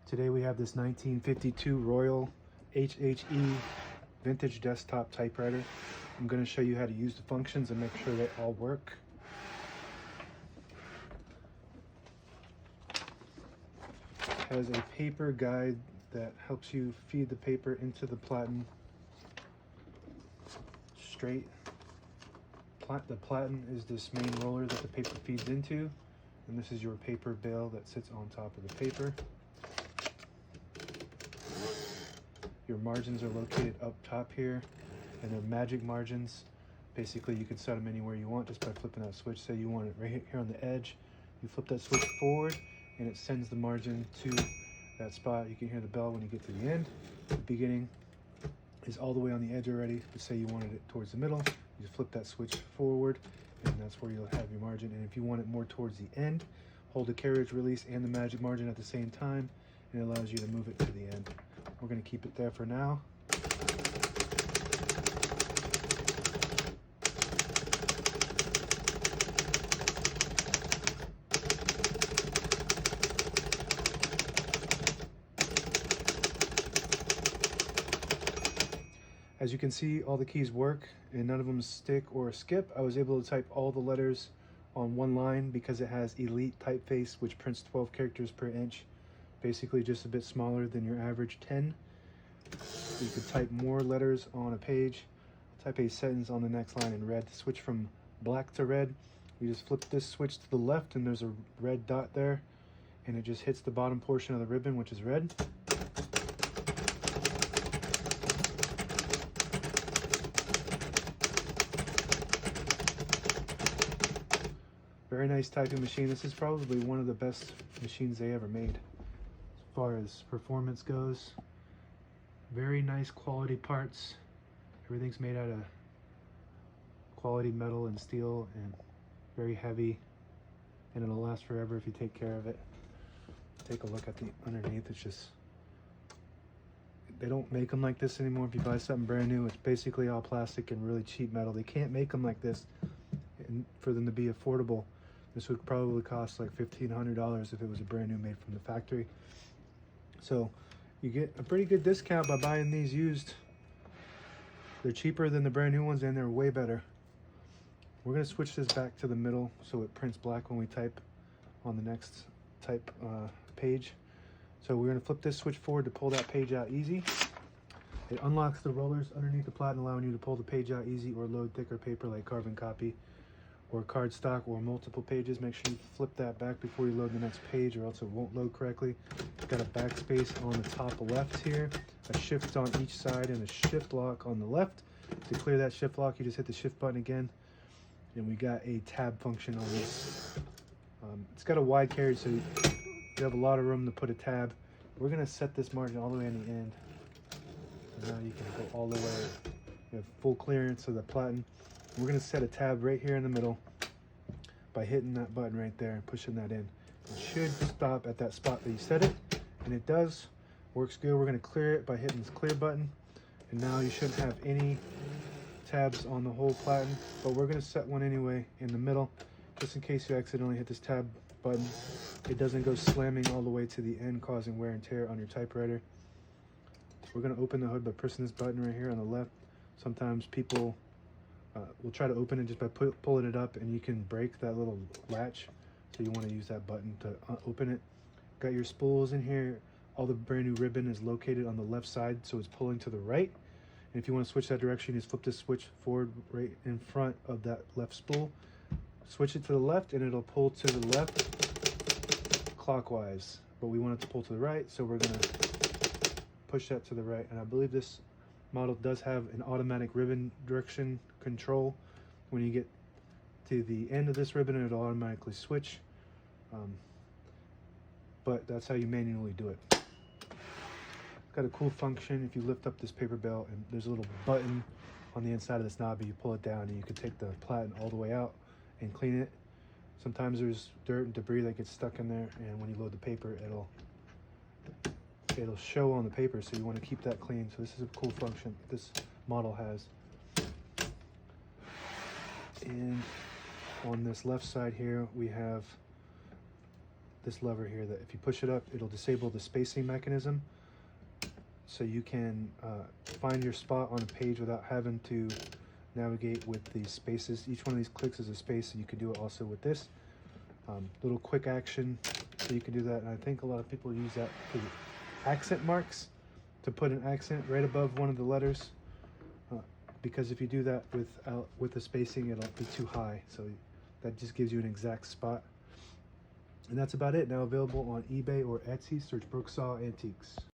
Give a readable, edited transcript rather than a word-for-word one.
Today we have this 1952 Royal HHE vintage desktop typewriter. I'm going to show you how to use the functions and make sure they all work. It has a paper guide that helps you feed the paper into the platen straight. The platen is this main roller that the paper feeds into, and this is your paper bale that sits on top of the paper. Your margins are located up top here, and they're magic margins. Basically, you can set them anywhere you want just by flipping that switch. Say you want it right here on the edge. You flip that switch forward, and it sends the margin to that spot. You can hear the bell when you get to the end. The beginning is all the way on the edge already. But say you wanted it towards the middle, you just flip that switch forward, and that's where you'll have your margin. And if you want it more towards the end, hold the carriage release and the magic margin at the same time, and it allows you to move it to the end. We're going to keep it there for now. As you can see, all the keys work and none of them stick or skip. I was able to type all the letters on one line because it has Elite typeface, which prints 12 characters per inch. Basically just a bit smaller than your average 10. You could type more letters on a page. Type a sentence on the next line in red. To switch from black to red, you just flip this switch to the left and there's a red dot there, and it just hits the bottom portion of the ribbon, which is red. Very nice typing machine. This is probably one of the best machines they ever made as far as performance goes. Very nice quality parts. Everything's made out of quality metal and steel, and very heavy, and it'll last forever if you take care of it. Take a look at the underneath. It's just, they don't make them like this anymore. If you buy something brand new, it's basically all plastic and really cheap metal. They can't make them like this, and for them to be affordable, this would probably cost like $1,500 if it was a brand new made from the factory. So you get a pretty good discount by buying these used. They're cheaper than the brand new ones, and they're way better. We're going to switch this back to the middle so it prints black when we type on the next type page. So we're going to flip this switch forward to pull that page out easy. It unlocks the rollers underneath the platen, allowing you to pull the page out easy or load thicker paper like carbon copy or cardstock or multiple pages. Make sure you flip that back before you load the next page, or else it won't load correctly. It's got a backspace on the top left here, a shift on each side, and a shift lock on the left. To clear that shift lock, you just hit the shift button again, and we got a tab function on this. It's got a wide carriage, so you have a lot of room to put a tab. We're going to set this margin all the way on the end. So now you can go all the way. You have full clearance of the platen. We're going to set a tab right here in the middle by hitting that button right there and pushing that in. It should stop at that spot that you set it, and it does. Works good. We're going to clear it by hitting this clear button, and now you shouldn't have any tabs on the whole platen, but we're going to set one anyway in the middle, just in case you accidentally hit this tab button. It doesn't go slamming all the way to the end, causing wear and tear on your typewriter. We're going to open the hood by pressing this button right here on the left. Sometimes people will try to open it just by pulling it up, and you can break that little latch, so you want to use that button to open it. Got your spools in here. All the brand new ribbon is located on the left side, so it's pulling to the right. And if you want to switch that direction, you just flip this switch forward right in front of that left spool. Switch it to the left, and it'll pull to the left clockwise, but we want it to pull to the right, so we're going to push that to the right. And I believe this model does have an automatic ribbon direction control. When you get to the end of this ribbon, it'll automatically switch, but that's how you manually do it. It's got a cool function. If you lift up this paper bale, and there's a little button on the inside of this knob, you pull it down and you can take the platen all the way out and clean it. Sometimes there's dirt and debris that gets stuck in there, and when you load the paper, it'll show on the paper, so you want to keep that clean. So this is a cool function this model has. And on this left side here, we have this lever here that if you push it up, it'll disable the spacing mechanism, so you can find your spot on a page without having to navigate with these spaces. Each one of these clicks is a space, so you can do it also with this. Little quick action, so you can do that. And I think a lot of people use that for the accent marks, to put an accent right above one of the letters, because if you do that with the spacing, it'll be too high. So that just gives you an exact spot. And that's about it. Now available on eBay or Etsy. Search Brooksaw Antiques.